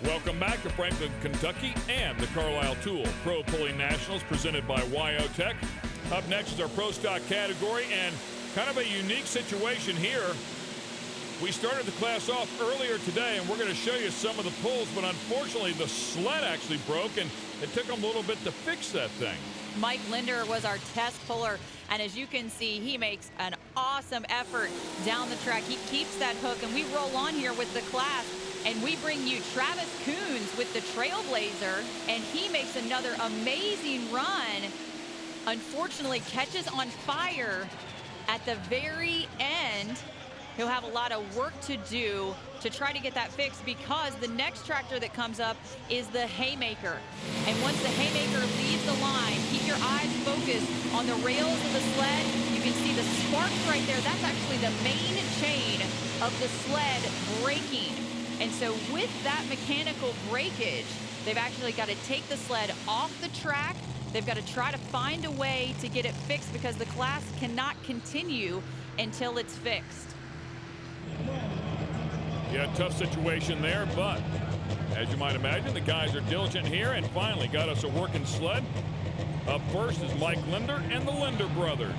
Welcome back to Franklin, Kentucky and the Carlisle Tool Pro Pulling Nationals presented by Wyotech. Up next is our Pro Stock category, and kind of a unique situation here. We started the class off earlier today, and we're going to show you some of the pulls, but unfortunately the sled actually broke, and it took them a little bit to fix that thing. Mike Linder was our test puller, and as you can see, he makes an awesome effort down the track. He keeps that hook, and we roll on here with the class, and we bring you Travis Coons with the Trailblazer, and he makes another amazing run. Unfortunately, catches on fire at the very end. He'll have a lot of work to do to try to get that fixed, because the next tractor that comes up is the Haymaker. And once the Haymaker leaves the line, keep your eyes focused on the rails of the sled. You can see the sparks right there. That's actually the main chain of the sled breaking. And so with that mechanical breakage, they've actually got to take the sled off the track. They've got to try to find a way to get it fixed, because the class cannot continue until it's fixed. Yeah, tough situation there, but as you might imagine, the guys are diligent here and finally got us a working sled. Up first is Mike Linder and the Linder brothers.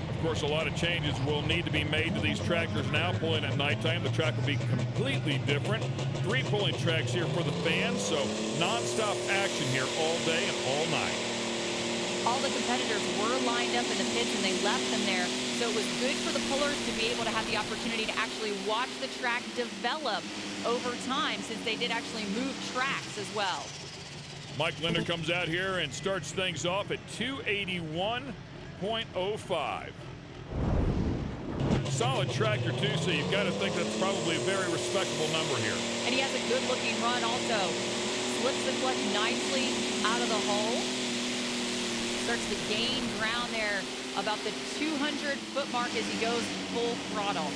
Of course, a lot of changes will need to be made to these tractors now. Pulling at nighttime, the track will be completely different. 3 pulling tracks here for the fans, so non-stop action here all day and all night. All the competitors were lined up in the pits, and they left them there. So it was good for the pullers to be able to have the opportunity to actually watch the track develop over time, since they did actually move tracks as well. Mike Linder comes out here and starts things off at 281.05. Solid tractor too, so you've got to think that's probably a very respectable number here. And he has a good looking run also. Slips the clutch nicely out of the hole. Starts to gain ground there about the 200-foot mark as he goes full throttle.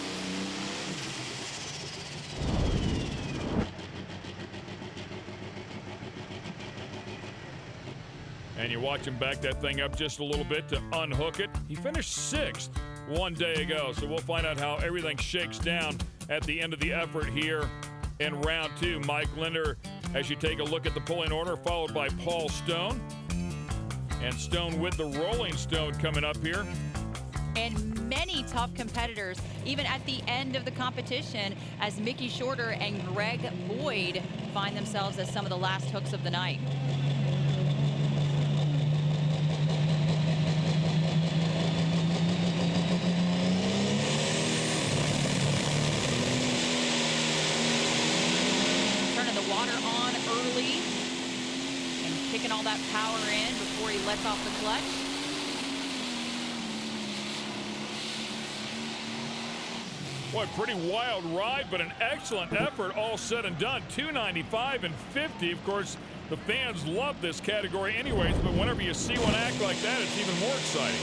And you watch him back that thing up just a little bit to unhook it. He finished 6th one day ago, so we'll find out how everything shakes down at the end of the effort here in round 2. Mike Linder, as you take a look at the pulling order, followed by Paul Stone. And Stone with the Rolling Stone coming up here. And many tough competitors, even at the end of the competition, as Mickey Shorter and Greg Boyd find themselves as some of the last hooks of the night. Turning the water on early and kicking all that power in before he lets off the clutch. Boy, pretty wild ride, but an excellent effort all said and done. 295 and 50. Of course, the fans love this category anyways, but whenever you see one act like that, it's even more exciting.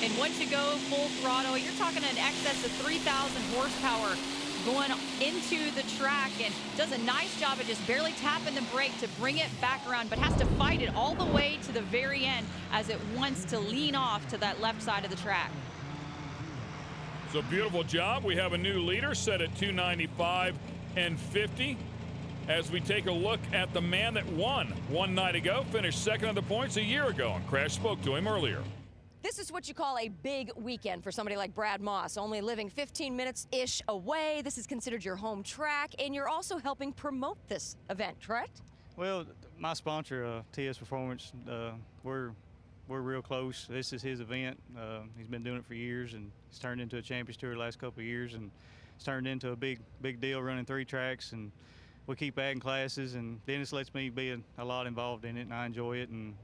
And once you go full throttle, you're talking an excess of 3,000 horsepower going into the track, and does a nice job of just barely tapping the brake to bring it back around, but has to fight it all the way to the very end as it wants to lean off to that left side of the track. So beautiful job. We have a new leader set at 295 and 50. As we take a look at the man that won one night ago, finished 2nd on the points a year ago, and Crash spoke to him earlier. This is what you call a big weekend for somebody like Brad Moss, only living 15 minutes-ish away. This is considered your home track, and you're also helping promote this event, correct? Well, my sponsor, TS Performance, we're real close. This is his event. He's been doing it for years, and he's turned into a Champions Tour the last couple of years, and it's turned into a big deal running 3 tracks, and we keep adding classes, and Dennis lets me be a lot involved in it, and I enjoy it, and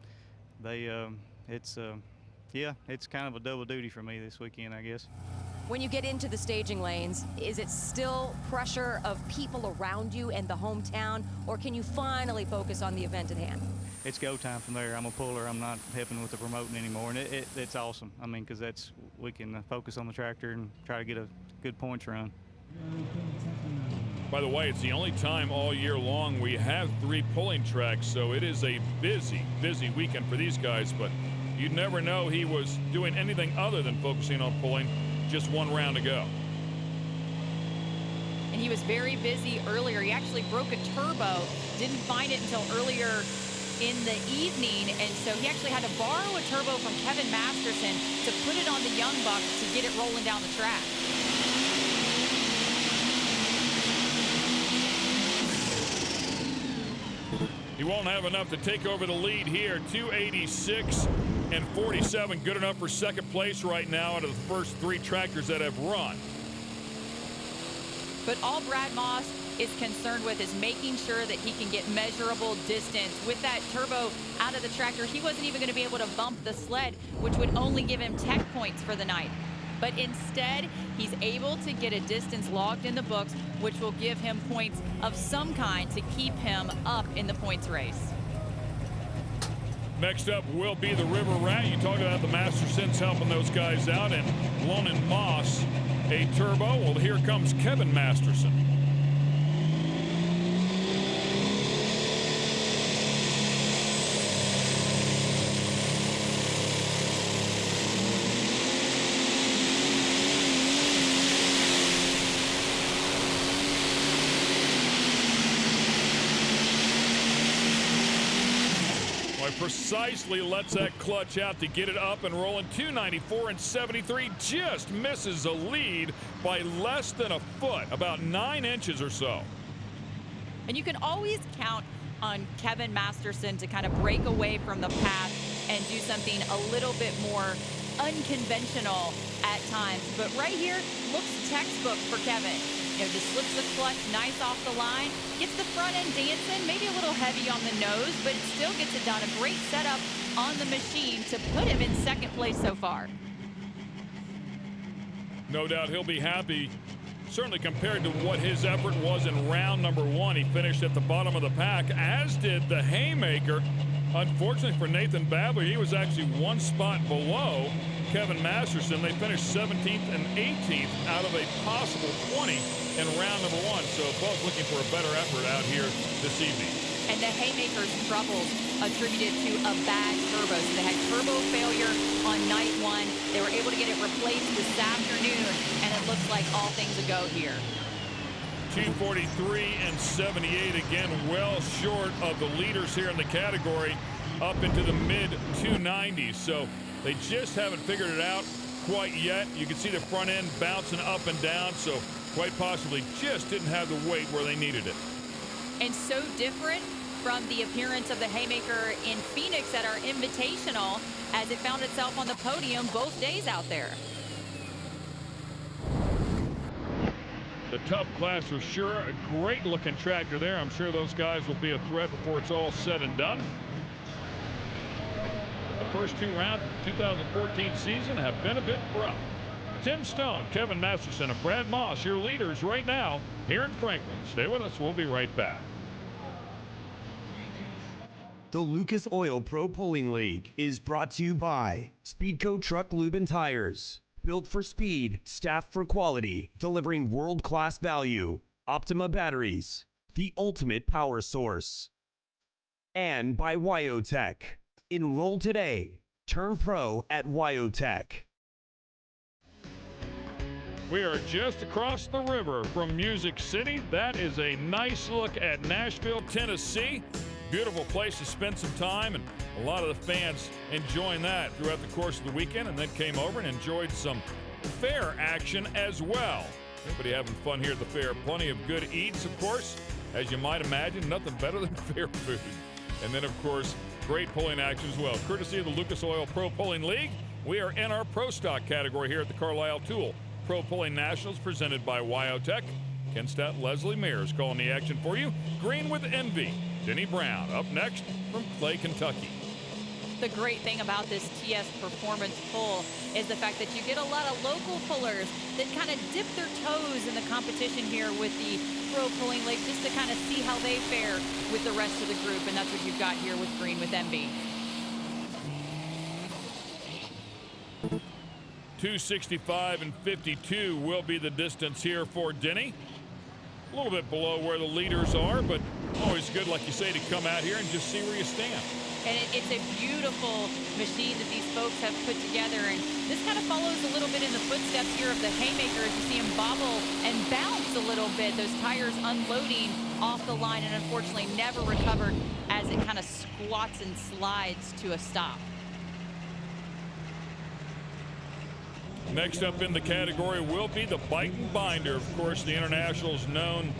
yeah, it's kind of a double duty for me this weekend, I guess. When you get into the staging lanes, is it still pressure of people around you and the hometown, or can you finally focus on the event at hand? It's go time from there. I'm a puller. I'm not helping with the promoting anymore, and it's awesome. I mean, because we can focus on the tractor and try to get a good points run. By the way, it's the only time all year long we have 3 pulling tracks, so it is a busy weekend for these guys, but you'd never know he was doing anything other than focusing on pulling just one round to go. And and he was very busy earlier. He actually broke a turbo, didn't find it until earlier in the evening, and so he actually had to borrow a turbo from Kevin Masterson to put it on the Young Bucks to get it rolling down the track. He won't have enough to take over the lead here. 286 and 47, good enough for second place right now out of the first 3 tractors that have run. But all Brad Moss is concerned with is making sure that he can get measurable distance. With that turbo out of the tractor, he wasn't even going to be able to bump the sled, which would only give him tech points for the night. But instead, he's able to get a distance logged in the books, which will give him points of some kind to keep him up in the points race. Next up will be the River Rat. You talked about the Mastersons helping those guys out, and loaning Moss a turbo. Well, here comes Kevin Masterson. Precisely lets that clutch out to get it up and rolling. 294 and 73, just misses a lead by less than a foot, about 9 inches or so. And you can always count on Kevin Masterson to kind of break away from the path and do something a little bit more unconventional at times. But right here looks textbook for Kevin. You know, just slips the clutch nice off the line, gets the front end dancing, maybe a little heavy on the nose, but it still gets it done. A great setup on the machine to put him in second place so far. No doubt he'll be happy, certainly compared to what his effort was in round number 1. He finished at the bottom of the pack, as did the Haymaker. Unfortunately for Nathan Babler, he was actually 1 spot below Kevin Masterson. They finished 17th and 18th out of a possible 20 in round number 1. So both looking for a better effort out here this evening. And the Haymaker's troubles attributed to a bad turbo. So they had turbo failure on night 1. They were able to get it replaced this afternoon, and it looks like all things a go here. 243 and 78, again well short of the leaders here in the category, up into the mid 290s. So they just haven't figured it out quite yet. You can see the front end bouncing up and down, so quite possibly just didn't have the weight where they needed it. And so different from the appearance of the Haymaker in Phoenix at our Invitational, as it found itself on the podium both days out there. The tough class for sure. A great looking tractor there. I'm sure those guys will be a threat before it's all said and done. The first 2 rounds of the 2014 season have been a bit rough. Tim Stone, Kevin Masterson, and Brad Moss, your leaders right now here in Franklin. Stay with us. We'll be right back. The Lucas Oil Pro Pulling League is brought to you by Speedco Truck Lube and Tires. Built for speed, staffed for quality, delivering world-class value. Optima Batteries, the ultimate power source. And by Wyotech. Enroll today. Turn pro at Wyotech. We are just across the river from Music City. That is a nice look at Nashville, Tennessee. Beautiful place to spend some time, and a lot of the fans enjoying that throughout the course of the weekend, and then came over and enjoyed some fair action as well. Everybody having fun here at the fair. Plenty of good eats, of course. As you might imagine, nothing better than fair food. And then, of course, great pulling action as well. Courtesy of the Lucas Oil Pro Pulling League, we are in our Pro Stock category here at the Carlisle Tool Pro Pulling Nationals, presented by Wyotech. Ken Stott, Leslie Mears calling the action for you. Green with Envy, Denny Brown up next from Clay, Kentucky. The great thing about this TS Performance pull is the fact that you get a lot of local pullers that kind of dip their toes in the competition here with the Pro Pulling League, just to kind of see how they fare with the rest of the group, and that's what you've got here with Green with Envy. 265 and 52 will be the distance here for Denny. A little bit below where the leaders are, but always good, like you say, to come out here and just see where you stand. And it's a beautiful machine that these folks have put together. And this kind of follows a little bit in the footsteps here of the Haymaker as you see him bobble and bounce a little bit. Those tires unloading off the line and unfortunately never recovered as it kind of squats and slides to a stop. Next up in the category will be the Bite and Binder. Of course, the International's known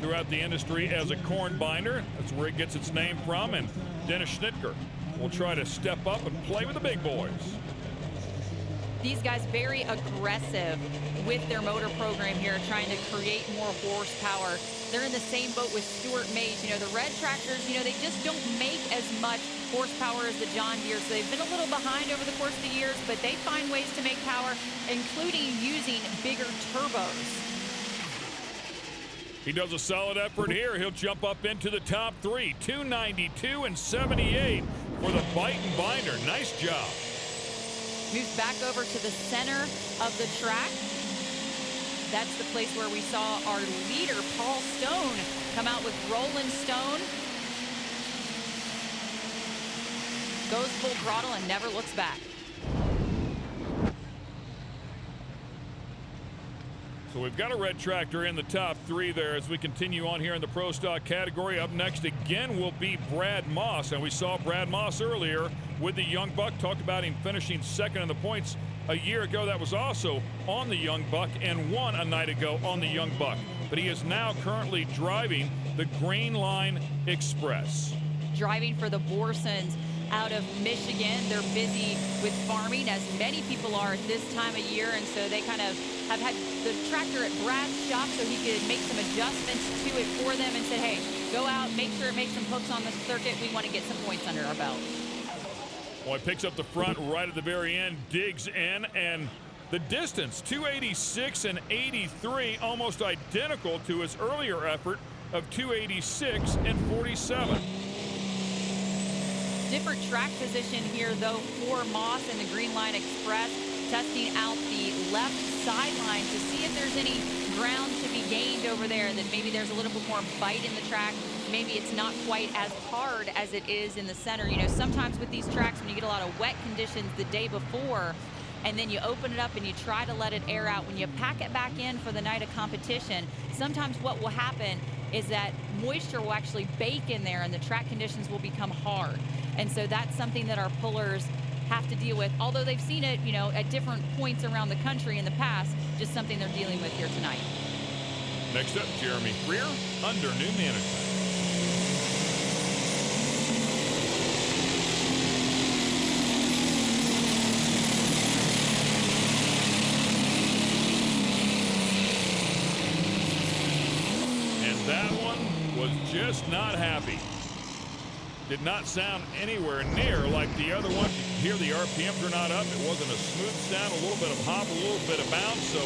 throughout the industry as a corn binder. That's where it gets its name from. And Dennis Schnitker will try to step up and play with the big boys. These guys very aggressive with their motor program here, trying to create more horsepower. They're in the same boat with Stuart Mays. You know, the red tractors, you know, they just don't make as much horsepower as the John Deere, so they've been a little behind over the course of the years, but they find ways to make power, including using bigger turbos. He does a solid effort here. He'll jump up into the top three. 292 and 78 for the Bite and Binder. Nice job. Moves back over to the center of the track. That's the place where we saw our leader, Paul Stone, come out with Rolling Stone. Goes full throttle and never looks back. So we've got a red tractor in the top three there as we continue on here in the Pro Stock category. Up next again will be Brad Moss. And we saw Brad Moss earlier with the Young Buck. Talked about him finishing second in the points a year ago. That was also on the Young Buck and won a night ago on the Young Buck. But he is now currently driving the Green Line Express. Driving for the Borsons out of Michigan. They're busy with farming, as many people are at this time of year, and so they kind of have had the tractor at Brad's shop so he could make some adjustments to it for them and said, hey, go out, make sure it makes some hooks on the circuit. We want to get some points under our belt. Well, he picks up the front right at the very end, digs in, and the distance, 286 and 83, almost identical to his earlier effort of 286 and 47. Different track position here, though, for Moss and the Green Line Express, testing out the left sideline to see if there's any ground to be gained over there, that maybe there's a little bit more bite in the track. Maybe it's not quite as hard as it is in the center. You know, sometimes with these tracks, when you get a lot of wet conditions the day before, and then you open it up and you try to let it air out, when you pack it back in for the night of competition, sometimes what will happen is that moisture will actually bake in there and the track conditions will become hard. And so that's something that our pullers have to deal with, although they've seen it, you know, at different points around the country in the past, just something they're dealing with here tonight. Next up, Jeremy Freer, under new management. And that one was just not happy. Did not sound anywhere near like the other one. You hear the RPMs are not up. It wasn't a smooth sound, a little bit of hop, a little bit of bounce. So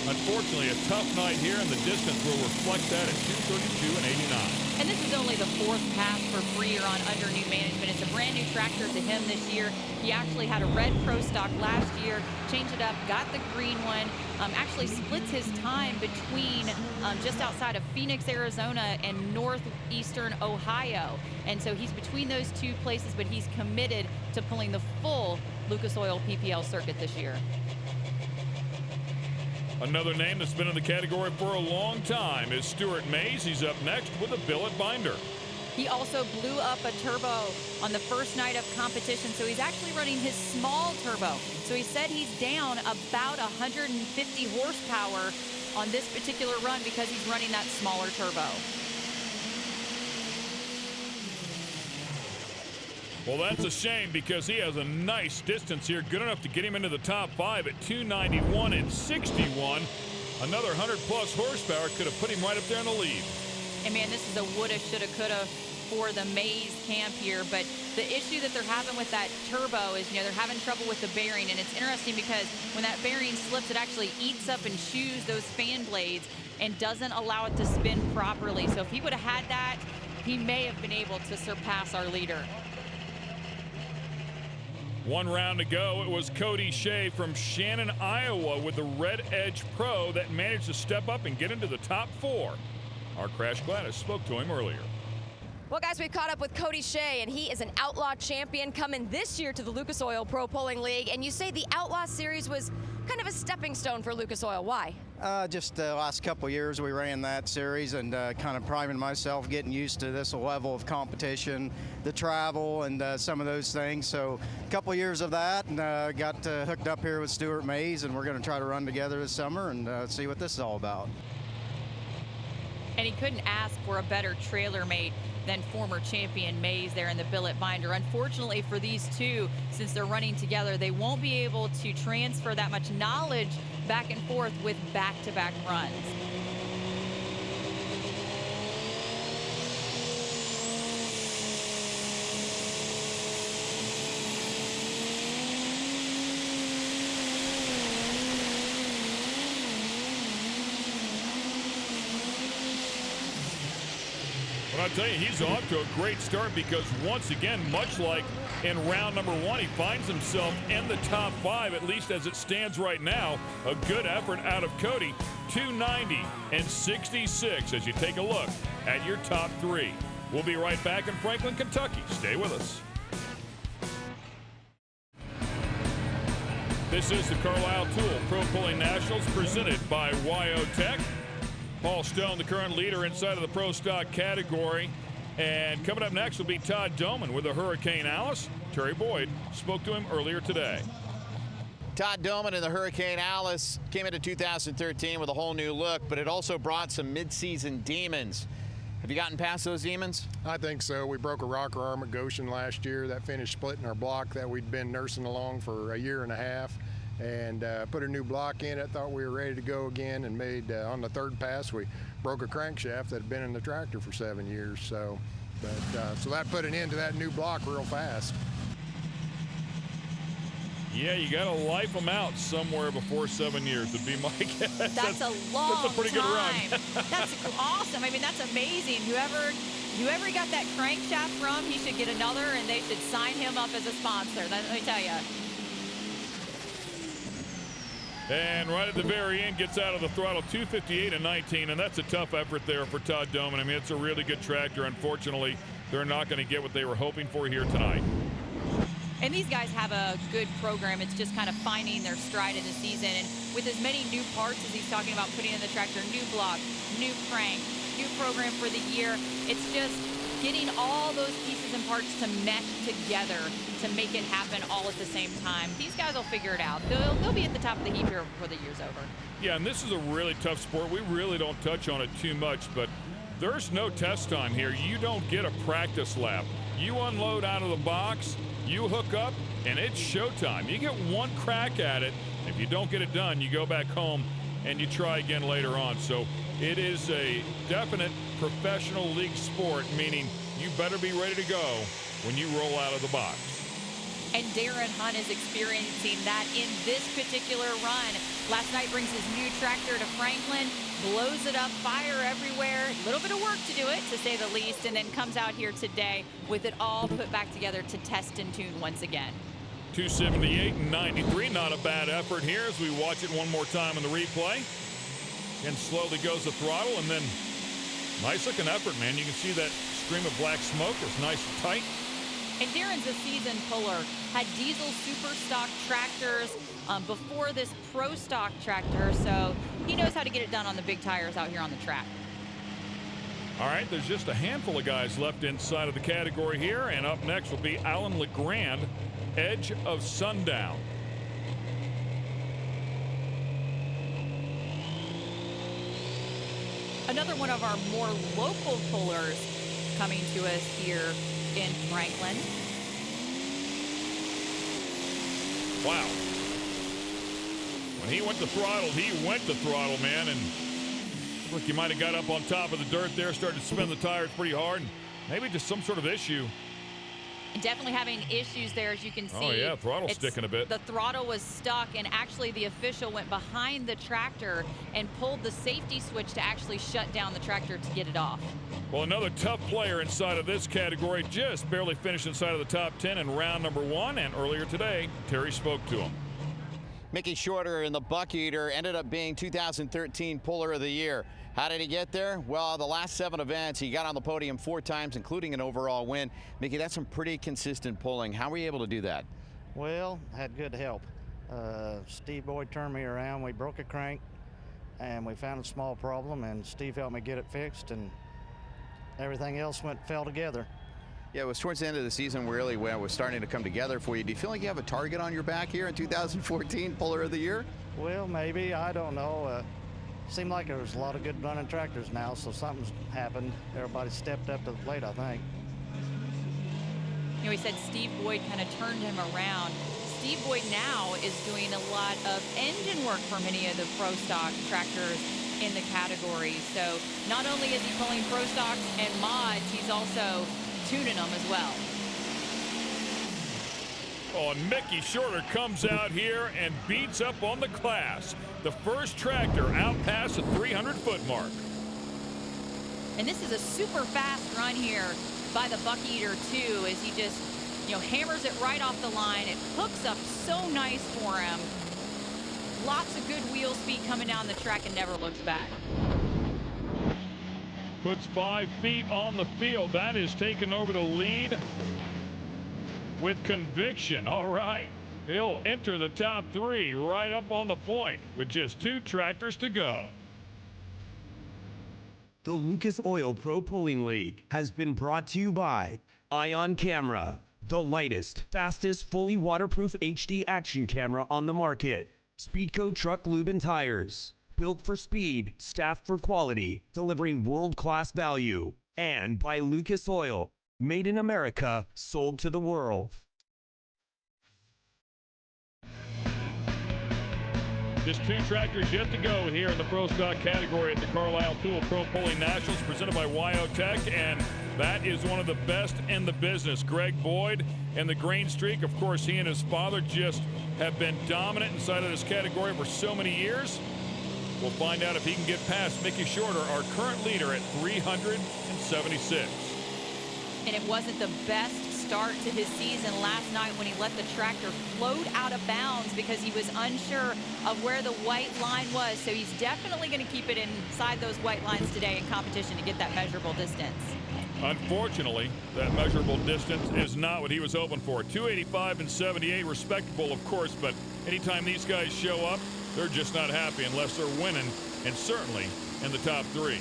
unfortunately, a tough night here, and the distance will reflect that at 232 and 89. And this is only the fourth pass for Freer on under new management. It's a brand new tractor to him this year. He actually had a red Pro Stock last year, changed it up, got the green one, actually splits his time between just outside of Phoenix, Arizona and northeastern Ohio. And so he's between those two places, but he's committed to pulling the full Lucas Oil PPL circuit this year. Another name that's been in the category for a long time is Stuart Mays. He's up next with a billet binder. He also blew up a turbo on the first night of competition, so he's actually running his small turbo. So he said he's down about 150 horsepower on this particular run because he's running that smaller turbo. Well, that's a shame because he has a nice distance here, good enough to get him into the top five at 291 and 61. Another 100-plus horsepower could have put him right up there in the lead. And man, this is a woulda, shoulda, coulda for the Mays camp here. But the issue that they're having with that turbo is, you know, they're having trouble with the bearing. And it's interesting because when that bearing slips, it actually eats up and chews those fan blades and doesn't allow it to spin properly. So if he would have had that, he may have been able to surpass our leader. One round to go. It was Cody Shea from Shannon, Iowa with the Red Edge Pro that managed to step up and get into the top four. Our Crash Gladys spoke to him earlier. Well, guys, we've caught up with Cody Shea, and he is an Outlaw champion coming this year to the Lucas Oil Pro Polling League. And you say the Outlaw Series was kind of a stepping stone for Lucas Oil. Why? Just the last couple of years we ran that series and kind of priming myself, getting used to this level of competition, the travel, and some of those things. So a couple of years of that, and got hooked up here with Stuart Mays, and we're going to try to run together this summer and see what this is all about. And he couldn't ask for a better trailer mate than former champion Mays there in the billet binder. Unfortunately for these two, since they're running together, they won't be able to transfer that much knowledge back and forth with back-to-back runs. But I'll tell you, he's off to a great start because once again, much like in round number 1, he finds himself in the top 5, at least as it stands right now. A good effort out of Cody, 290 and 66 as you take a look at your top 3. We'll be right back in Franklin, Kentucky. Stay with us. This is the Carlisle Tool Pro Pulling Nationals presented by YO Tech. Paul Stone, the current leader inside of the Pro Stock category. And coming up next will be Todd Doman with the Hurricane Alice. Terry Boyd spoke to him earlier today. Todd Doman in the Hurricane Alice came into 2013 with a whole new look, but it also brought some mid-season demons. Have you gotten past those demons? I think so. We broke a rocker arm at Goshen last year. That finished splitting our block that we'd been nursing along for a year and a half. And put a new block in it, thought we were ready to go again, and made on the third pass we broke a crankshaft that had been in the tractor for 7 years. So that put an end to that new block real fast. Yeah, you got to life them out somewhere before 7 years would be my guess. That's a long That's a pretty good run. That's awesome. I mean, that's amazing. Whoever he got that crankshaft from, he should get another, and they should sign him up as a sponsor. Let me tell you. And right at the very end, gets out of the throttle, 258 and 19, and that's a tough effort there for Todd Doman. I mean, it's a really good tractor. Unfortunately, they're not going to get what they were hoping for here tonight. And these guys have a good program. It's just kind of finding their stride in the season. And with as many new parts as he's talking about putting in the tractor, new block, new crank, new program for the year, it's just getting all those pieces and parts to mesh together to make it happen all at the same time. These guys will figure it out. They'll be at the top of the heap here before the year's over. Yeah, and this is a really tough sport. We really don't touch on it too much, but there's no test time here. You don't get a practice lap. You unload out of the box, you hook up, and it's showtime. You get one crack at it. If you don't get it done, you go back home and you try again later on. So it is a definite professional league sport, meaning you better be ready to go when you roll out of the box. And Darren Hunt is experiencing that in this particular run. Last night brings his new tractor to Franklin, blows it up, fire everywhere. A little bit of work to do it, to say the least, and then comes out here today with it all put back together to test and tune once again. 278 and 93, not a bad effort here as we watch it one more time in the replay. And slowly goes the throttle, and then nice looking effort, man. You can see that stream of black smoke. It's nice and tight. And Darren's a seasoned puller, had diesel super stock tractors before this pro stock tractor, so he knows how to get it done on the big tires out here on the track. All right, there's just a handful of guys left inside of the category here, and up next will be Alan LeGrand, Edge of Sundown. Another one of our more local pullers coming to us here in Franklin. Wow. When he went to throttle, man, and look, he might have got up on top of the dirt there, started to spin the tires pretty hard, and maybe just some sort of issue. Definitely having issues there, as you can see. Oh yeah, throttle's sticking a bit. The throttle was stuck, and actually the official went behind the tractor and pulled the safety switch to actually shut down the tractor to get it off. Well, another tough player inside of this category, just barely finished inside of the top 10 in round number 1, and earlier today, Terry spoke to him. Mickey Sharter in the Buck Eater ended up being 2013 Puller of the Year. How did he get there? Well, the last 7 events, he got on the podium 4 times, including an overall win. Mickey, that's some pretty consistent pulling. How were you able to do that? Well, had good help. Steve Boyd turned me around. We broke a crank, and we found a small problem, and Steve helped me get it fixed, and everything else fell together. Yeah, it was towards the end of the season really when it was starting to come together for you. Do you feel like you have a target on your back here in 2014, Puller of the Year? Well, maybe. I don't know. Seemed like there was a lot of good running tractors now, so something's happened. Everybody stepped up to the plate, I think. You know, he said Steve Boyd kind of turned him around. Steve Boyd now is doing a lot of engine work for many of the pro stock tractors in the category. So not only is he pulling pro stocks and mods, he's also tuning them as well. Oh, and Mickey Shorter comes out here and beats up on the class. The first tractor out past the 300-foot mark. And this is a super fast run here by the Buck Eater too, as he just, you know, hammers it right off the line. It hooks up so nice for him. Lots of good wheel speed coming down the track and never looks back. Puts 5 feet on the field. That is taking over the lead with conviction. All right. He'll enter the top 3 right up on the point with just 2 tractors to go. The Lucas Oil Pro Pulling League has been brought to you by Ion Camera, the lightest, fastest, fully waterproof HD action camera on the market. Speedco Truck Lube and Tires, built for speed, staffed for quality, delivering world-class value. And by Lucas Oil, made in America, sold to the world. Just 2 tractors yet to go here in the Pro Stock category at the Carlisle Tool Pro Pulling Nationals presented by Wyotech, and that is one of the best in the business. Greg Boyd and the Green Streak, of course, he and his father just have been dominant inside of this category for so many years. We'll find out if he can get past Mickey Shorter, our current leader, at 376. And it wasn't the best start to his season last night when he let the tractor float out of bounds because he was unsure of where the white line was. So he's definitely going to keep it inside those white lines today in competition to get that measurable distance. Unfortunately, that measurable distance is not what he was hoping for. 285 and 78, respectable, of course, but anytime these guys show up, they're just not happy unless they're winning, and certainly in the top 3.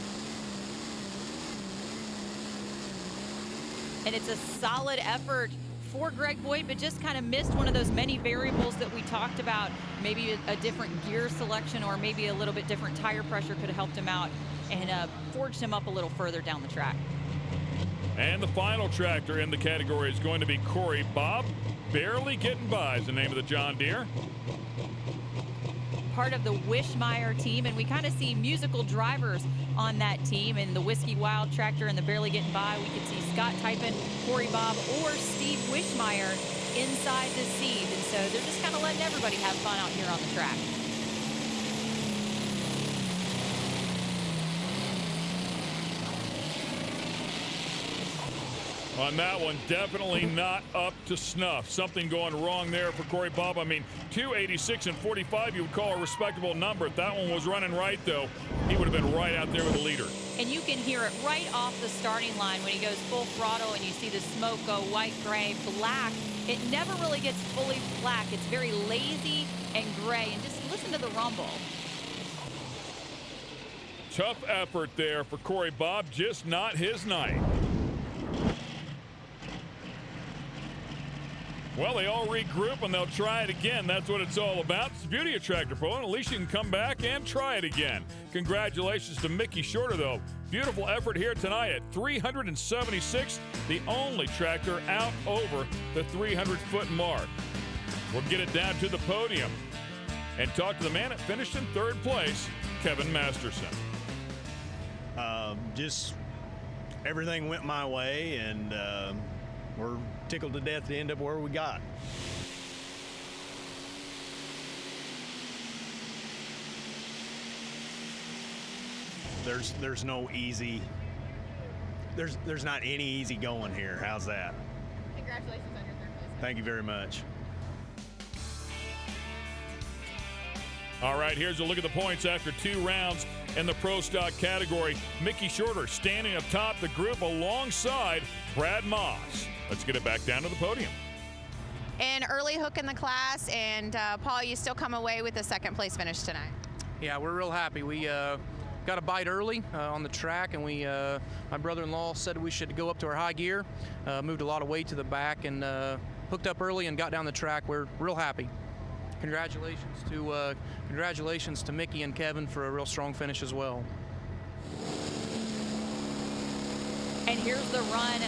And it's a solid effort for Greg Boyd, but just kind of missed one of those many variables that we talked about. Maybe a different gear selection or maybe a little bit different tire pressure could have helped him out and forged him up a little further down the track. And the final tractor in the category is going to be Corey Bob. Barely getting by is the name of the John Deere. Part of the Wishmeyer team, and we kind of see musical drivers on that team. In the Whiskey Wild tractor and the Barely Getting By, we could see Scott Typen, Corey Bob, or Steve Wishmeyer inside the seat. And so they're just kind of letting everybody have fun out here on the track. On that one, definitely not up to snuff. Something going wrong there for Corey Bob. I mean, 286 and 45 you would call a respectable number. If that one was running right, though, he would have been right out there with the leader. And you can hear it right off the starting line when he goes full throttle and you see the smoke go white, gray, black. It never really gets fully black. It's very lazy and gray. And just listen to the rumble. Tough effort there for Corey Bob, just not his night. Well, they all regroup and they'll try it again. That's what it's all about. It's the beauty of tractor pulling. At least you can come back and try it again. Congratulations to Mickey Shorter, though. Beautiful effort here tonight at 376, the only tractor out over the 300-foot mark. We'll get it down to the podium and talk to the man that finished in 3rd place, Kevin Masterson. Just everything went my way, and we're tickled to death to end up where we got. There's no easy. There's not any easy going here. How's that? Congratulations on your 3rd place. Thank you very much. All right, here's a look at the points after 2 rounds. In the Pro Stock category, Mickey Shorter standing up top the group alongside Brad Moss. Let's get it back down to the podium. An early hook in the class, and Paul, you still come away with a second place finish tonight. Yeah, we're real happy. We got a bite early on the track, and my brother-in-law said we should go up to our high gear, moved a lot of weight to the back, and hooked up early and got down the track. We're real happy. Congratulations to Mickey and Kevin for a real strong finish as well. And here's the run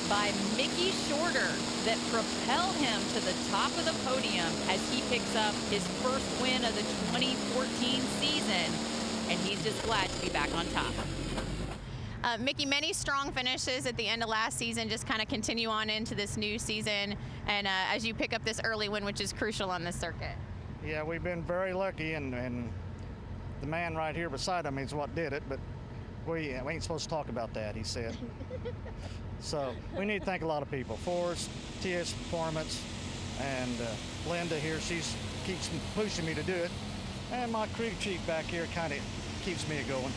by Mickey Shorter that propelled him to the top of the podium as he picks up his first win of the 2014 season, and he's just glad to be back on top. Mickey, many strong finishes at the end of last season just kind of continue on into this new season, and as you pick up this early win, which is crucial on this circuit. Yeah, we've been very lucky, and the man right here beside him is what did it, but we ain't supposed to talk about that, he said. So we need to thank a lot of people. Forrest, TS Performance, and Linda here, she keeps pushing me to do it. And my crew chief back here kind of keeps me going.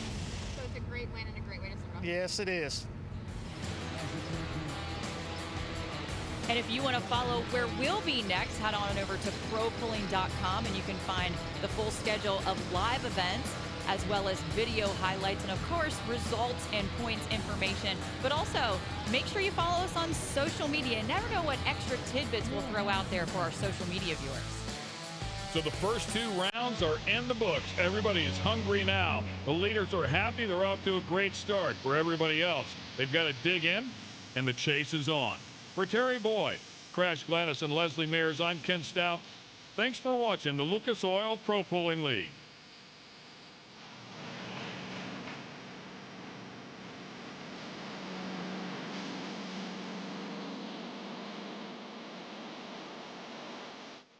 So it's a great win and a great way to start off. Yes, it is. And if you want to follow where we'll be next, head on over to propulling.com and you can find the full schedule of live events, as well as video highlights and, of course, results and points information. But also, make sure you follow us on social media. You never know what extra tidbits we'll throw out there for our social media viewers. So the first two rounds are in the books. Everybody is hungry now. The leaders are happy. They're off to a great start. For everybody else, they've got to dig in, and the chase is on. For Terry Boyd, Crash Gladys, and Leslie Mears, I'm Ken Stout. Thanks for watching the Lucas Oil Pro Pulling League.